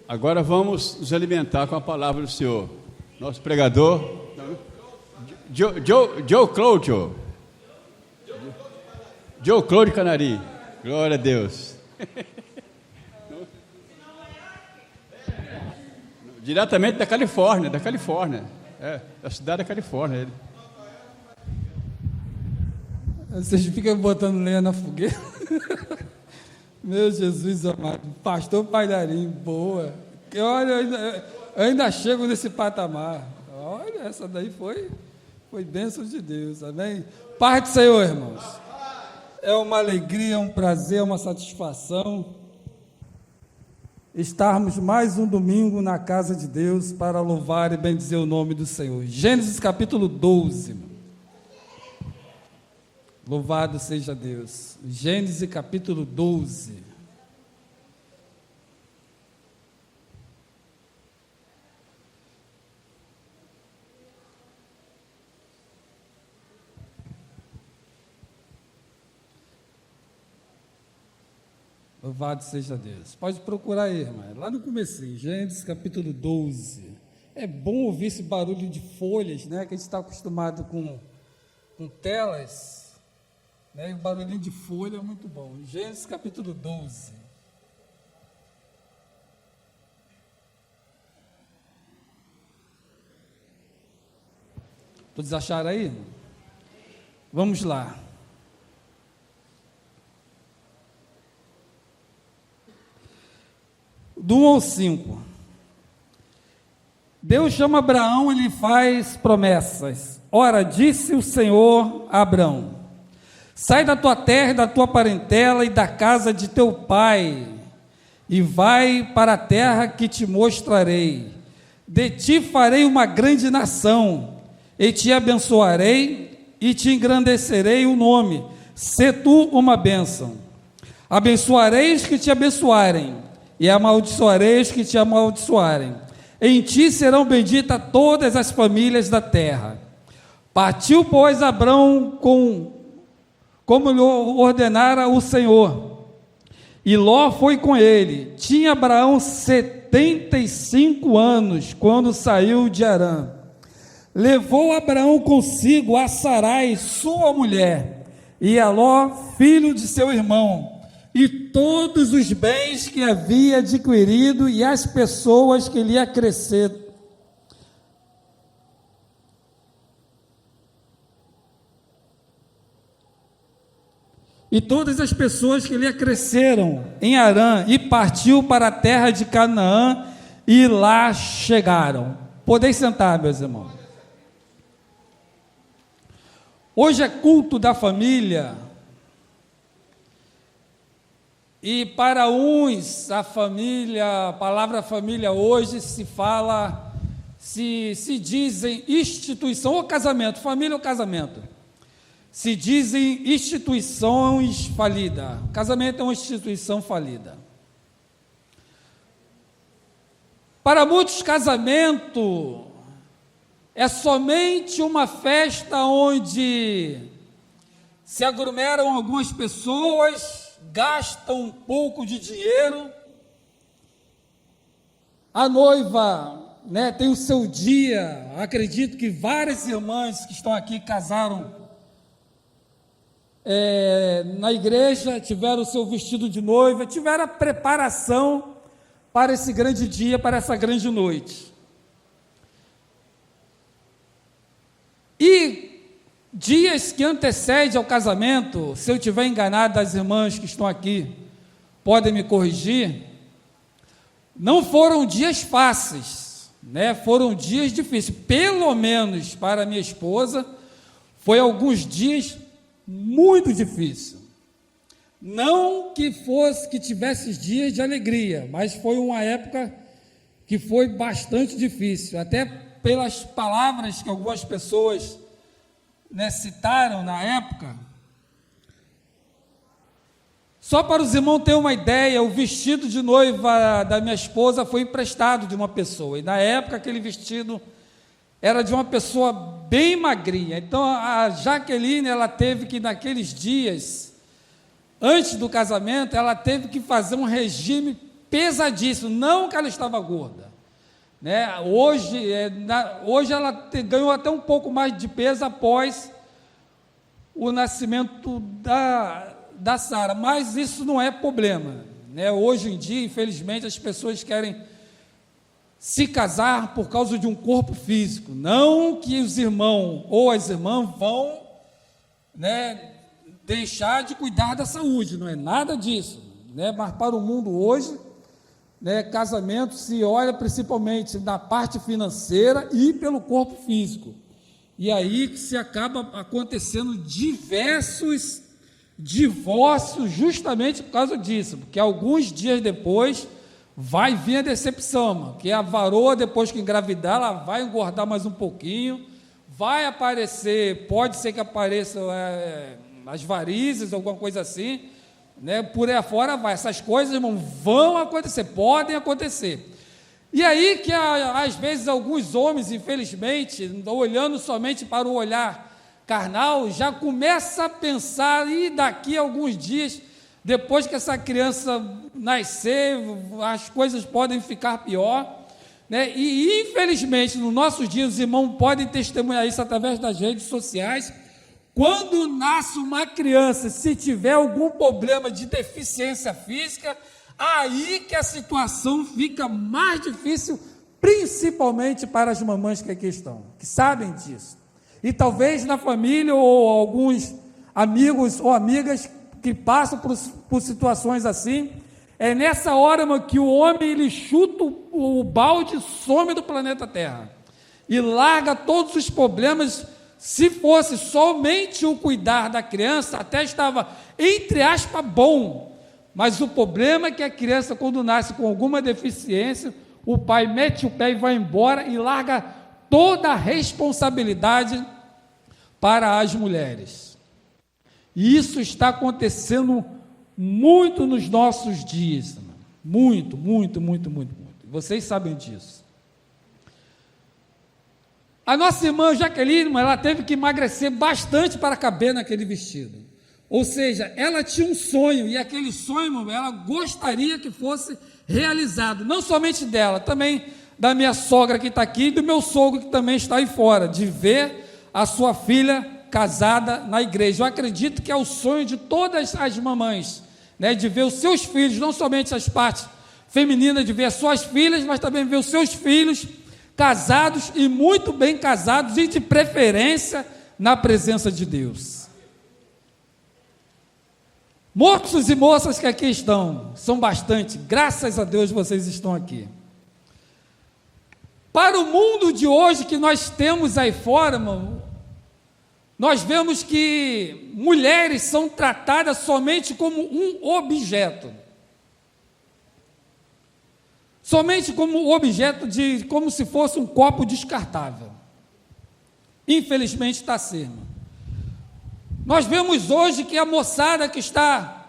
Agora vamos nos alimentar com a palavra do Senhor. Nosso pregador, Joe Cláudio. Joe Cláudio Canari. Glória a Deus. Diretamente da Califórnia. Da cidade da Califórnia. Ele. Vocês ficam botando lenha na fogueira. Meu Jesus amado, pastor Palharim, boa. Olha, eu ainda chego nesse patamar. Olha, essa daí foi bênção de Deus, amém? Paz do Senhor, irmãos. É uma alegria, é um prazer, é uma satisfação estarmos mais um domingo na casa de Deus para louvar e bendizer o nome do Senhor. Gênesis capítulo 12. Louvado seja Deus. Gênesis capítulo 12. Louvado seja Deus. Pode procurar aí, irmã. Lá no comecinho, Gênesis capítulo 12. É bom ouvir esse barulho de folhas, né? Que a gente está acostumado com telas. Né? O barulhinho de folha é muito bom. Gênesis capítulo 12. Todos acharam aí? Vamos lá. Do 1 ao 5. Deus chama Abraão e lhe faz promessas. Ora, disse o Senhor a Abraão: sai da tua terra, da tua parentela e da casa de teu pai, e vai para a terra que te mostrarei. De ti farei uma grande nação, e te abençoarei, e te engrandecerei o nome. Sê tu uma bênção. Abençoarei os que te abençoarem, e amaldiçoarei os que te amaldiçoarem. Em ti serão benditas todas as famílias da terra. Partiu, pois, Abrão como lhe ordenara o Senhor, e Ló foi com ele. Tinha Abraão 75 anos, quando saiu de Harã. Levou Abraão consigo a Sarai, sua mulher, e a Ló, filho de seu irmão, e todos os bens que havia adquirido, e as pessoas que lhe acresceram. E todas as pessoas que lhe acresceram em Harã, e partiu para a terra de Canaã, e lá chegaram. Podeis sentar, meus irmãos. Hoje é culto da família, e para uns a palavra família hoje se fala, se dizem instituição ou casamento, família ou casamento. Se dizem instituições falidas. O casamento é uma instituição falida. Para muitos, casamento é somente uma festa onde se aglomeram algumas pessoas, gastam um pouco de dinheiro, a noiva, né, tem o seu dia. Acredito que várias irmãs que estão aqui casaram na igreja, tiveram o seu vestido de noiva, tiveram a preparação para esse grande dia, para essa grande noite. E dias que antecedem ao casamento, se eu estiver enganado, as irmãs que estão aqui podem me corrigir, não foram dias fáceis, né? Foram dias difíceis, pelo menos para minha esposa, foi alguns dias muito difícil. Não que tivesse dias de alegria, mas foi uma época que foi bastante difícil, até pelas palavras que algumas pessoas, né, citaram na época. Só para os irmãos terem uma ideia, o vestido de noiva da minha esposa foi emprestado de uma pessoa, e na época aquele vestido era de uma pessoa bem magrinha. Então a Jaqueline, ela teve que, naqueles dias antes do casamento, ela teve que fazer um regime pesadíssimo, não que ela estava gorda, né? Hoje ela ganhou até um pouco mais de peso após o nascimento da Sara, mas isso não é problema, né? Hoje em dia, infelizmente, as pessoas querem se casar por causa de um corpo físico, não que os irmãos ou as irmãs vão, né, deixar de cuidar da saúde, não é nada disso, né? Mas para o mundo hoje, né, casamento se olha principalmente na parte financeira e pelo corpo físico, e aí que se acaba acontecendo diversos divórcios justamente por causa disso, porque alguns dias depois vai vir a decepção, mano, que a varoa, depois que engravidar, ela vai engordar mais um pouquinho, vai aparecer, pode ser que apareça as varizes, alguma coisa assim, né? Por aí afora vai, essas coisas, irmão, vão acontecer, podem acontecer. E aí que às vezes alguns homens, infelizmente, olhando somente para o olhar carnal, já começa a pensar, e daqui a alguns dias, depois que essa criança nascer, as coisas podem ficar pior, né? E infelizmente, nos nossos dias, os irmãos podem testemunhar isso através das redes sociais. Quando nasce uma criança, se tiver algum problema de deficiência física, aí que a situação fica mais difícil, principalmente para as mamães que aqui estão, que sabem disso. E talvez na família ou alguns amigos ou amigas que passam por situações assim, é nessa hora, mano, que o homem ele chuta o balde, some do planeta Terra e larga todos os problemas. Se fosse somente o cuidar da criança, até estava, entre aspas, bom, mas o problema é que a criança, quando nasce com alguma deficiência, o pai mete o pé e vai embora e larga toda a responsabilidade para as mulheres. E isso está acontecendo muito nos nossos dias, muito. Vocês sabem disso. A nossa irmã Jaqueline, ela teve que emagrecer bastante para caber naquele vestido. Ou seja, ela tinha um sonho, e aquele sonho, ela gostaria que fosse realizado. Não somente dela, também da minha sogra que está aqui, e do meu sogro que também está aí fora, de ver a sua filha casada na igreja. Eu acredito que é o sonho de todas as mamães, né, de ver os seus filhos, não somente as partes femininas, de ver as suas filhas, mas também ver os seus filhos casados e muito bem casados, e de preferência na presença de Deus. Moços e moças que aqui estão, são bastante, graças a Deus vocês estão aqui. Para o mundo de hoje que nós temos aí fora, irmão, nós vemos que mulheres são tratadas somente como um objeto. Somente como objeto como se fosse um copo descartável. Infelizmente está sendo. Nós vemos hoje que a moçada que está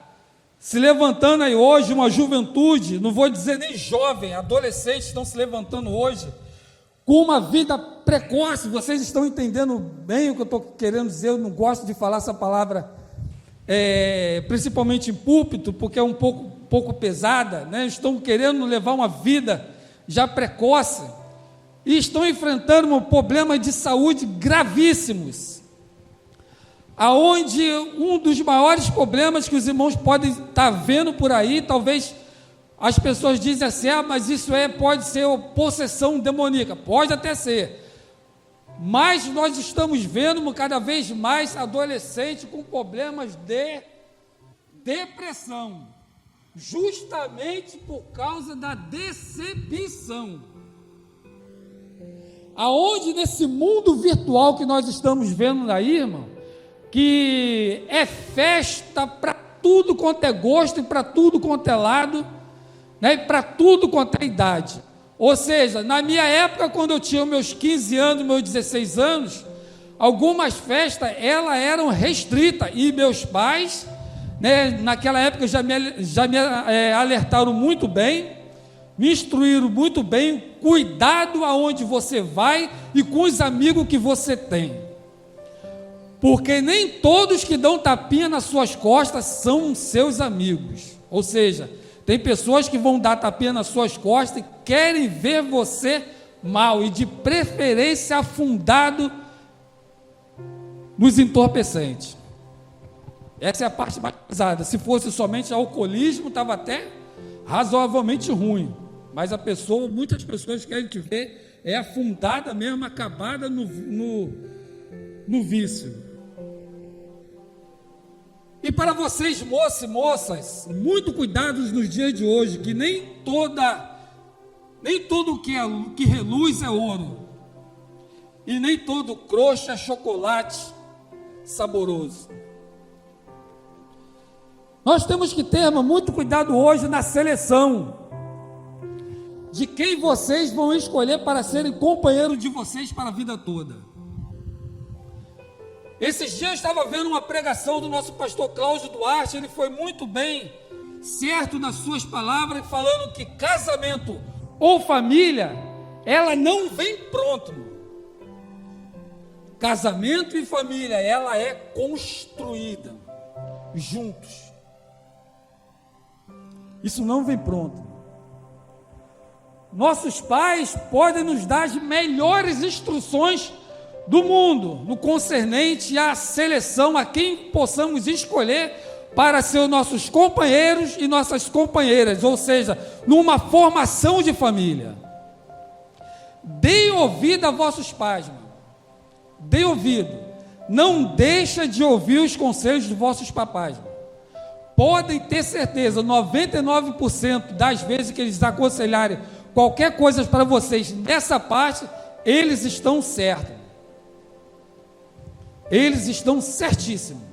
se levantando aí hoje, uma juventude, não vou dizer nem jovem, adolescentes estão se levantando hoje, com uma vida precoce. Vocês estão entendendo bem o que eu estou querendo dizer? Eu não gosto de falar essa palavra, principalmente em púlpito, porque é um pouco pesada, né? Estão querendo levar uma vida já precoce, e estão enfrentando um problema de saúde gravíssimos, aonde um dos maiores problemas que os irmãos podem estar vendo por aí, talvez as pessoas dizem assim, mas isso pode ser possessão demoníaca, pode até ser, mas nós estamos vendo cada vez mais adolescentes com problemas de depressão, justamente por causa da decepção. Aonde nesse mundo virtual que nós estamos vendo aí, irmão, que é festa para tudo quanto é gosto e para tudo quanto é lado, né, e para tudo quanto é idade. Ou seja, na minha época, quando eu tinha meus 15 anos, meus 16 anos, algumas festas eram restritas, e meus pais, né, naquela época já me alertaram muito bem, me instruíram muito bem, cuidado aonde você vai e com os amigos que você tem. Porque nem todos que dão tapinha nas suas costas são seus amigos. Ou seja, Tem pessoas que vão dar tapinha nas suas costas e querem ver você mal, e de preferência afundado nos entorpecentes. Essa é a parte mais pesada. Se fosse somente alcoolismo, estava até razoavelmente ruim. Mas muitas pessoas querem te ver afundada mesmo, acabada no vício. E para vocês, moços e moças, muito cuidados nos dias de hoje, que nem tudo que reluz é ouro, e nem todo crosta é chocolate saboroso. Nós temos que ter muito cuidado hoje na seleção de quem vocês vão escolher para serem companheiro de vocês para a vida toda. Esses dias eu estava vendo uma pregação do nosso pastor Cláudio Duarte. Ele foi muito bem certo nas suas palavras, falando que casamento ou família, ela não vem pronto. Casamento e família, ela é construída juntos. Isso não vem pronto. Nossos pais podem nos dar as melhores instruções do mundo, no concernente à seleção, a quem possamos escolher para ser nossos companheiros e nossas companheiras, ou seja, numa formação de família. Deem ouvido a vossos pais, mano. Deem ouvido. Não deixa de ouvir os conselhos dos vossos papais, mano. Podem ter certeza, 99% das vezes que eles aconselharem qualquer coisa para vocês nessa parte, eles estão certos. Eles estão certíssimos.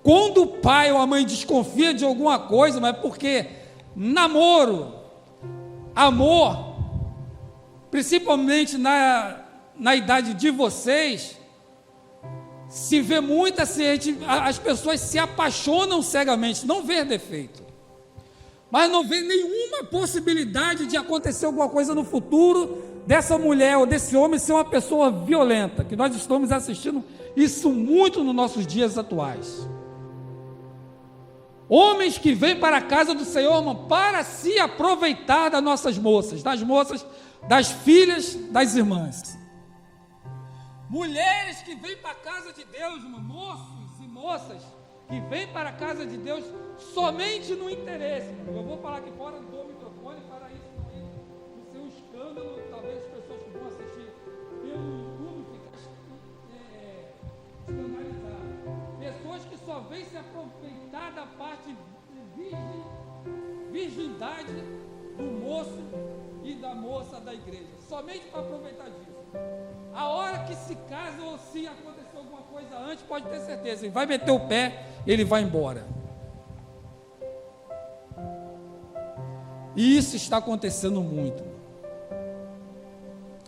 Quando o pai ou a mãe desconfia de alguma coisa, mas porque namoro, amor, principalmente na idade de vocês, se vê muito assim, as pessoas se apaixonam cegamente, não vê defeito, mas não vê nenhuma possibilidade de acontecer alguma coisa no futuro, dessa mulher ou desse homem ser uma pessoa violenta, que nós estamos assistindo isso muito nos nossos dias atuais. Homens que vêm para a casa do Senhor, irmão, para se aproveitar das nossas moças, das filhas, das irmãs. Mulheres que vêm para a casa de Deus, irmão, moços e moças que vêm para a casa de Deus somente no interesse. Eu vou falar aqui fora do microfone para isso não ser um escândalo. Talvez as pessoas que vão assistir pelo YouTube fiquem escandalizadas. Pessoas que só vêm se aproveitar da parte de virgindade do moço e da moça da igreja, somente para aproveitar disso. A hora que se casa ou se acontecer alguma coisa antes, pode ter certeza, ele vai meter o pé, ele vai embora. E isso está acontecendo muito,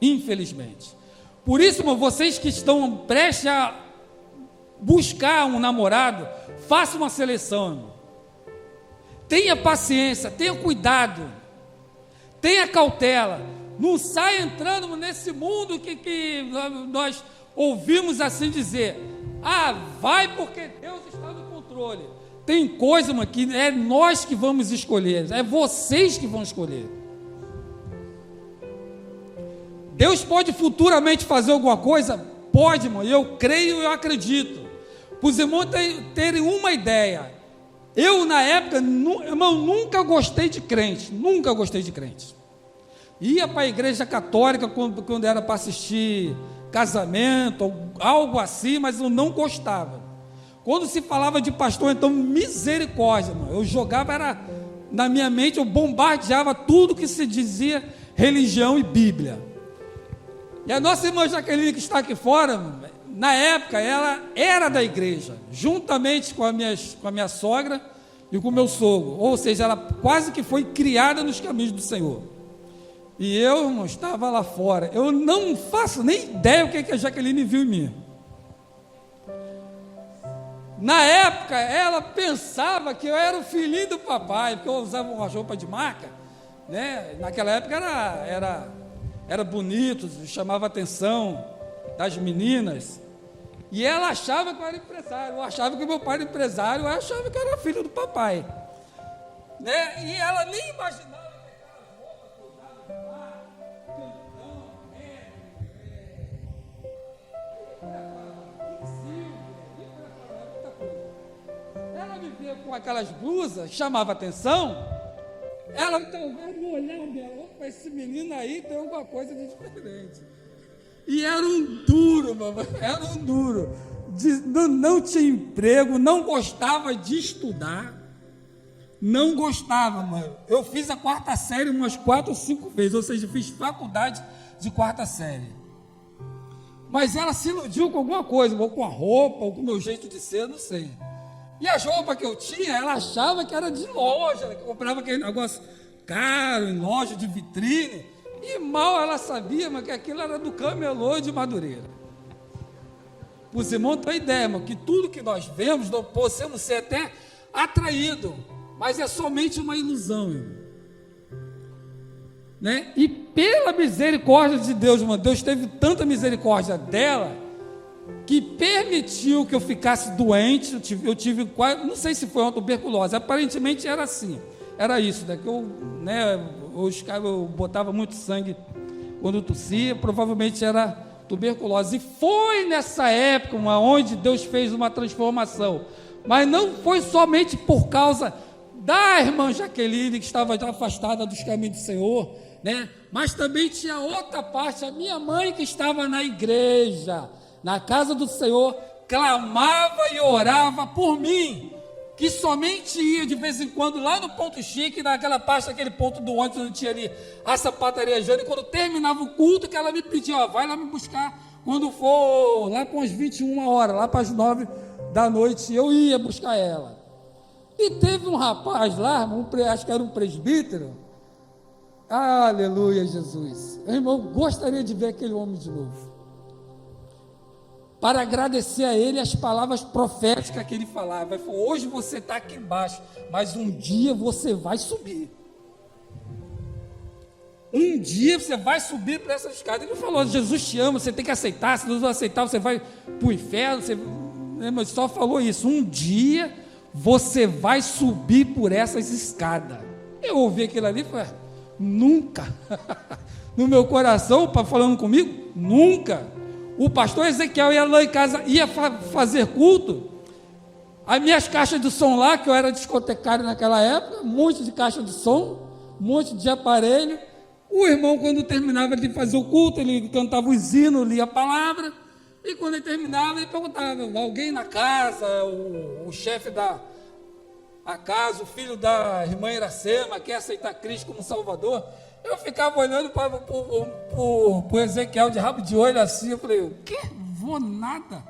infelizmente. Por isso, irmão, vocês que estão prestes a buscar um namorado, faça uma seleção, irmão. Tenha paciência, tenha cuidado, tenha cautela. Não saia entrando nesse mundo que nós ouvimos assim dizer: vai porque Deus está no controle. Tem coisa, mano, que é nós que vamos escolher, é vocês que vão escolher. Deus pode futuramente fazer alguma coisa? Pode, irmão, eu creio e eu acredito. Para os irmãos terem uma ideia, eu na época, irmão, nunca gostei de crente, Ia para a igreja católica quando era para assistir casamento, algo assim, mas eu não gostava. Quando se falava de pastor, então, misericórdia, mano, eu jogava, na minha mente, eu bombardeava tudo que se dizia religião e Bíblia. E a nossa irmã Jaqueline, que está aqui fora, na época, ela era da igreja, juntamente com a minha sogra e com o meu sogro, ou seja, ela quase que foi criada nos caminhos do Senhor. E eu, irmão, estava lá fora. Eu não faço nem ideia o que a Jaqueline viu em mim. Na época, ela pensava que eu era o filhinho do papai, porque eu usava uma roupa de marca, né? Naquela época era bonito, chamava a atenção das meninas. E ela achava que eu era empresário. Eu achava que meu pai era empresário, eu achava que eu era filho do papai. né? E ela nem imaginava que aquelas roupas que usavam lá, cantão, ela vivia com aquelas blusas, chamava atenção. Ela talvez não olhava bem, opa, esse menino aí tem alguma coisa de diferente. E era um duro, mamãe, era um duro. Não tinha emprego, não gostava de estudar. Não gostava, mano. Eu fiz a 4ª série umas 4 ou 5 vezes, ou seja, fiz faculdade de 4ª série. Mas ela se iludiu com alguma coisa, ou com a roupa, ou com o meu jeito de ser, não sei. E as roupas que eu tinha, ela achava que era de loja, que comprava aquele negócio caro, em loja de vitrine. E mal ela sabia, mas que aquilo era do camelô de Madureira. Os irmãos têm ideia, mano, que tudo que nós vemos, nós possamos ser até atraído, mas é somente uma ilusão, irmão. Né? E pela misericórdia de Deus, mano, Deus teve tanta misericórdia dela, que permitiu que eu ficasse doente. Eu tive quase, não sei se foi uma tuberculose, aparentemente era assim, era isso, né? Que eu botava muito sangue quando tossia, provavelmente era tuberculose. E foi nessa época onde Deus fez uma transformação, mas não foi somente por causa da irmã Jaqueline, que estava já afastada dos caminhos do Senhor, né? Mas também tinha outra parte, a minha mãe, que estava na igreja, na casa do Senhor, clamava e orava por mim, que somente ia de vez em quando lá no ponto chique, naquela parte, aquele ponto do ônibus onde tinha ali a sapataria Jane, quando terminava o culto, que ela me pedia, ó, vai lá me buscar, quando for lá para umas 21 horas, lá para as 9 da noite, eu ia buscar ela. E teve um rapaz lá, acho que era um presbítero, aleluia, Jesus, irmão, gostaria de ver aquele homem de novo, para agradecer a ele as palavras proféticas que ele falava. Ele falou, hoje você está aqui embaixo, mas um dia você vai subir. Um dia você vai subir para essa escada. Ele falou, Jesus te ama, você tem que aceitar, se não aceitar você vai para o inferno. Ele só falou isso, um dia você vai subir por essas escadas. Eu ouvi aquilo ali e falei, nunca. No meu coração, falando comigo, nunca. O pastor Ezequiel ia lá em casa, ia fazer culto, as minhas caixas de som lá, que eu era discotecário naquela época, um monte de caixa de som, um monte de aparelho. O irmão, quando terminava de fazer o culto, ele cantava os hinos, lia a palavra, e quando ele terminava, ele perguntava, alguém na casa, o chefe da casa, o filho da irmã Iracema, quer aceitar Cristo como Salvador? Eu ficava olhando para o Ezequiel de rabo de olho assim, eu falei, o quê? Vou nada.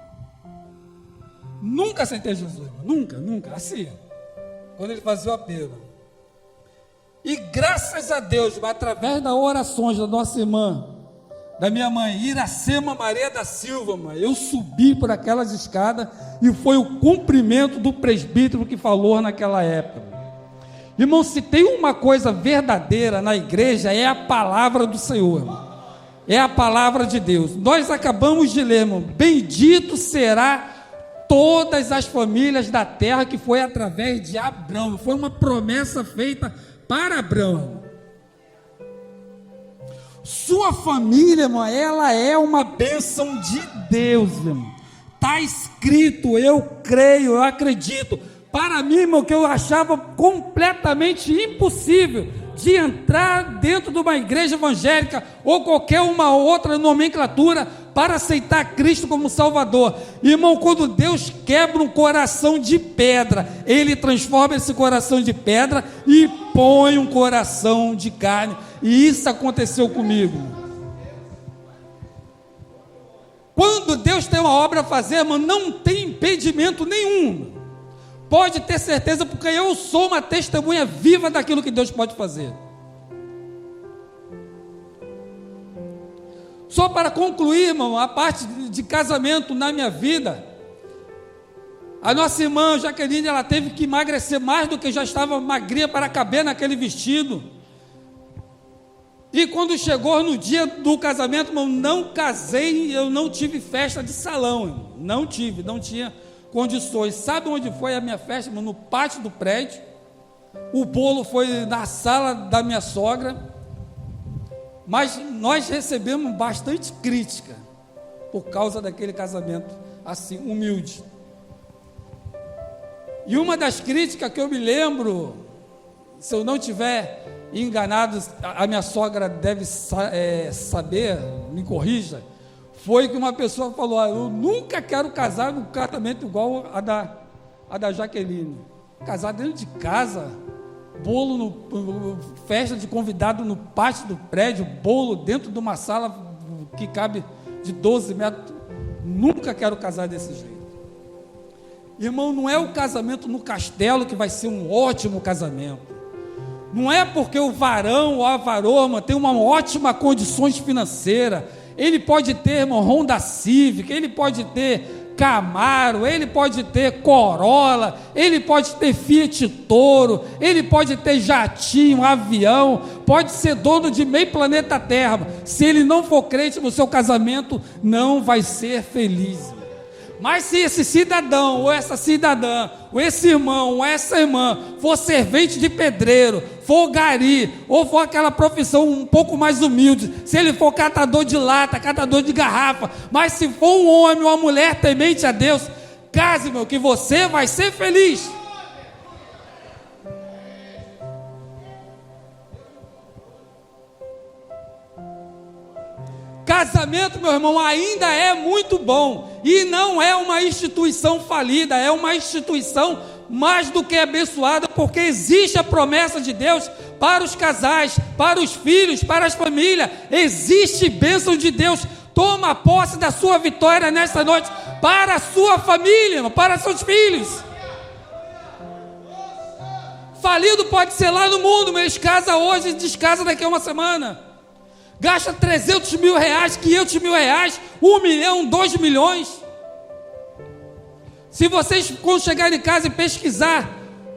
Nunca aceitei Jesus, nunca, assim, quando ele fazia o apelo. E graças a Deus, através das orações da nossa irmã, da minha mãe, Iracema Maria da Silva, eu subi por aquelas escadas, e foi o cumprimento do presbítero que falou naquela época. Irmão, se tem uma coisa verdadeira na igreja, é a palavra do Senhor, irmão. É a palavra de Deus. Nós acabamos de ler, irmão, bendito será todas as famílias da terra, que foi através de Abraão, foi uma promessa feita para Abraão. Sua família, irmão, ela é uma bênção de Deus, irmão. Está escrito, eu creio, eu acredito. Para mim, irmão, que eu achava completamente impossível de entrar dentro de uma igreja evangélica ou qualquer uma outra nomenclatura para aceitar Cristo como Salvador. Irmão, quando Deus quebra um coração de pedra, Ele transforma esse coração de pedra e põe um coração de carne. E isso aconteceu comigo. Quando Deus tem uma obra a fazer, irmão, não tem impedimento nenhum. Pode ter certeza, porque eu sou uma testemunha viva daquilo que Deus pode fazer. Só para concluir, irmão, a parte de casamento na minha vida, a nossa irmã Jaqueline, ela teve que emagrecer mais do que já estava magrinha para caber naquele vestido. E quando chegou no dia do casamento, irmão, não casei, eu não tive festa de salão, irmão. Não tinha condições. Sabe onde foi a minha festa, irmão? No pátio do prédio. O bolo foi na sala da minha sogra, mas nós recebemos bastante crítica por causa daquele casamento assim, humilde. E uma das críticas que eu me lembro, se eu não tiver enganado, a minha sogra deve saber, me corrija, foi que uma pessoa falou: eu nunca quero casar num casamento igual a da Jaqueline. Casar dentro de casa, bolo, festa de convidado no pátio do prédio, bolo dentro de uma sala que cabe de 12 metros. Nunca quero casar desse jeito. Irmão, não é o casamento no castelo que vai ser um ótimo casamento. Não é porque o varão ou a varoma tem uma ótima condições financeira. Ele pode ter, irmão, Honda Civic, ele pode ter Camaro, ele pode ter Corolla, ele pode ter Fiat Toro, ele pode ter jatinho, avião, pode ser dono de meio planeta Terra. Se ele não for crente, no seu casamento não vai ser feliz. Mas se esse cidadão, ou essa cidadã, ou esse irmão, ou essa irmã, for servente de pedreiro, for gari, ou for aquela profissão um pouco mais humilde, se ele for catador de lata, catador de garrafa, mas se for um homem ou uma mulher temente a Deus, case, meu, que você vai ser feliz. Casamento, meu irmão, ainda é muito bom, e não é uma instituição falida, é uma instituição mais do que abençoada, porque existe a promessa de Deus para os casais, para os filhos, para as famílias. Existe bênção de Deus. Toma posse da sua vitória nesta noite, para a sua família, para seus filhos. Falido pode ser lá no mundo, mas casa hoje e descasa daqui a uma semana. Gasta 300 mil reais, 500 mil reais, 1 milhão, 2 milhões. Se vocês, quando chegarem em casa e pesquisar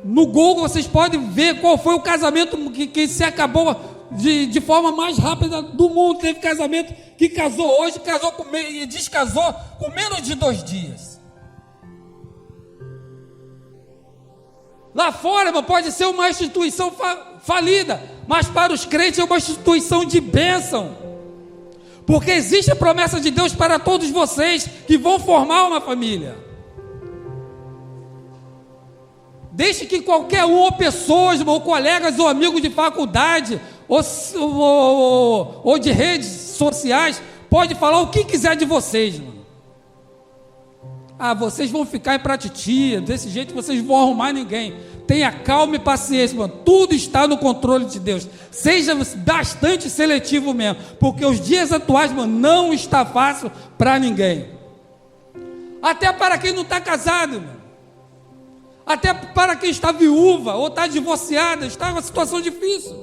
no Google, vocês podem ver qual foi o casamento que se acabou de forma mais rápida do mundo. Teve casamento que casou hoje, casou e descasou com menos de 2 dias. Lá fora, irmão, pode ser uma instituição falida, mas para os crentes é uma instituição de bênção, porque existe a promessa de Deus para todos vocês que vão formar uma família. Deixe que qualquer um, ou pessoas, ou colegas, ou amigos de faculdade, ou de redes sociais, pode falar o que quiser de vocês, mano. Ah, vocês vão ficar em pratitia, desse jeito vocês não vão arrumar ninguém. Tenha calma e paciência, mano. Tudo está no controle de Deus. Seja bastante seletivo mesmo, porque os dias atuais, mano, não está fácil para ninguém. Até para quem não está casado, mano. Até para quem está viúva ou está divorciada, está em uma situação difícil.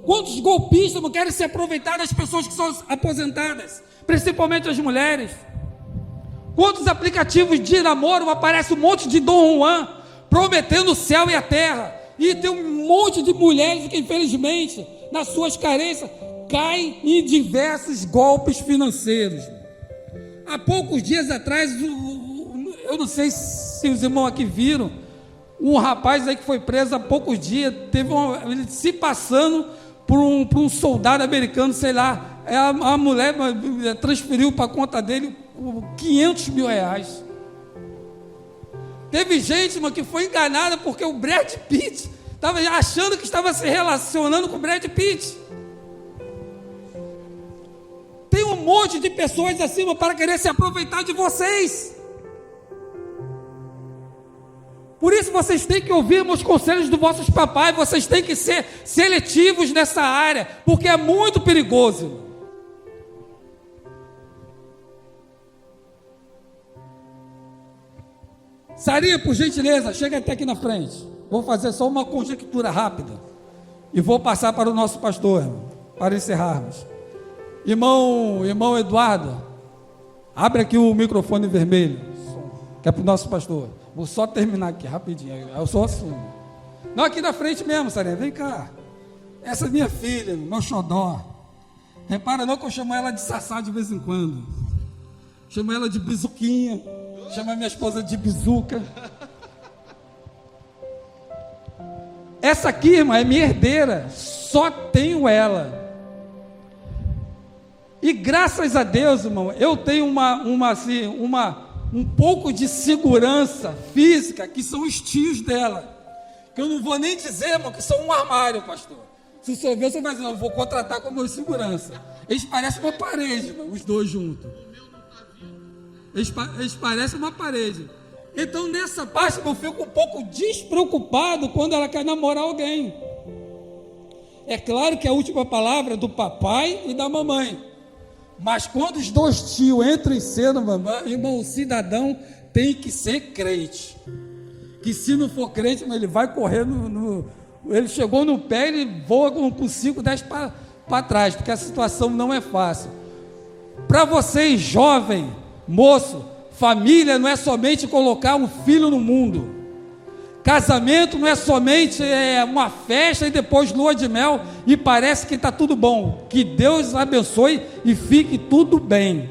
Quantos golpistas, mano, querem se aproveitar das pessoas que são aposentadas, principalmente as mulheres? Quantos aplicativos de namoro aparece um monte de Dom Juan prometendo o céu e a terra, e tem um monte de mulheres que infelizmente nas suas carências caem em diversos golpes financeiros. Há poucos dias atrás, eu não sei se os irmãos aqui viram, um rapaz aí que foi preso há poucos dias, ele se passando por um soldado americano, sei lá, a mulher transferiu para a conta dele 500 mil reais. Teve gente, mano, que foi enganada porque o Brad Pitt estava achando que estava se relacionando com o Brad Pitt. Tem um monte de pessoas assim, para querer se aproveitar de vocês. Por isso vocês têm que ouvir os conselhos dos vossos papais, vocês têm que ser seletivos nessa área, porque é muito perigoso. Sarinha, por gentileza, chega até aqui na frente. Vou fazer só uma conjectura rápida e vou passar para o nosso pastor, para encerrarmos. Irmão Eduardo, abre aqui o microfone vermelho, que é para o nosso pastor. Vou só terminar aqui rapidinho, eu só assumo. Não, aqui na frente mesmo, Sarinha, vem cá. Essa é minha filha, meu xodó. Repara não que eu chamo ela de Sassá de vez em quando. Chamo ela de Bizuquinha. Chamo a minha esposa de Bizuca. Essa aqui, irmã, é minha herdeira, só tenho ela. E graças a Deus, irmão, eu tenho um pouco de segurança física, que são os tios dela. Que eu não vou nem dizer, irmão, que são um armário, pastor. Se o senhor ver, você vai dizer, não, eu vou contratar como segurança. Eles parecem uma parede, irmão, os dois juntos. Eles parecem uma parede. Então, nessa parte, eu fico um pouco despreocupado quando ela quer namorar alguém. É claro que a última palavra é do papai e da mamãe. Mas quando os dois tios entram em cena, irmão, o cidadão tem que ser crente. Que se não for crente, ele vai correr ele chegou no pé, ele voa com 5, 10 para trás, porque a situação não é fácil. Para vocês, jovem, moço, família não é somente colocar um filho no mundo. Casamento não é somente uma festa e depois lua de mel e parece que está tudo bom. Que Deus abençoe e fique tudo bem.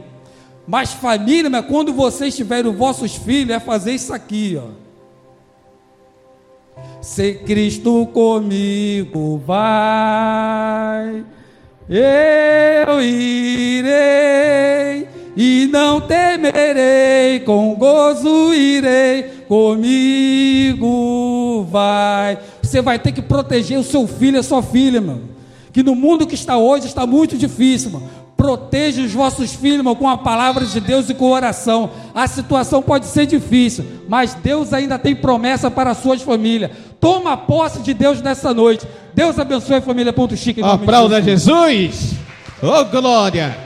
Mas família, quando vocês tiverem os vossos filhos, é fazer isso aqui, ó. Se Cristo comigo vai, eu irei e não temerei, com gozo irei, comigo vai. Você vai ter que proteger o seu filho e a sua filha, mano. Que no mundo que está hoje está muito difícil, mano. Proteja os vossos filhos, irmão, com a palavra de Deus e com oração. A situação pode ser difícil, mas Deus ainda tem promessa para as suas famílias. Toma posse de Deus nessa noite. Deus abençoe a família Ponto Chique. Aplauda Jesus. Oh, glória.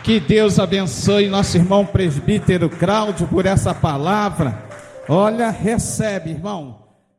Que Deus abençoe nosso irmão presbítero Cláudio por essa palavra. Olha, recebe, irmão.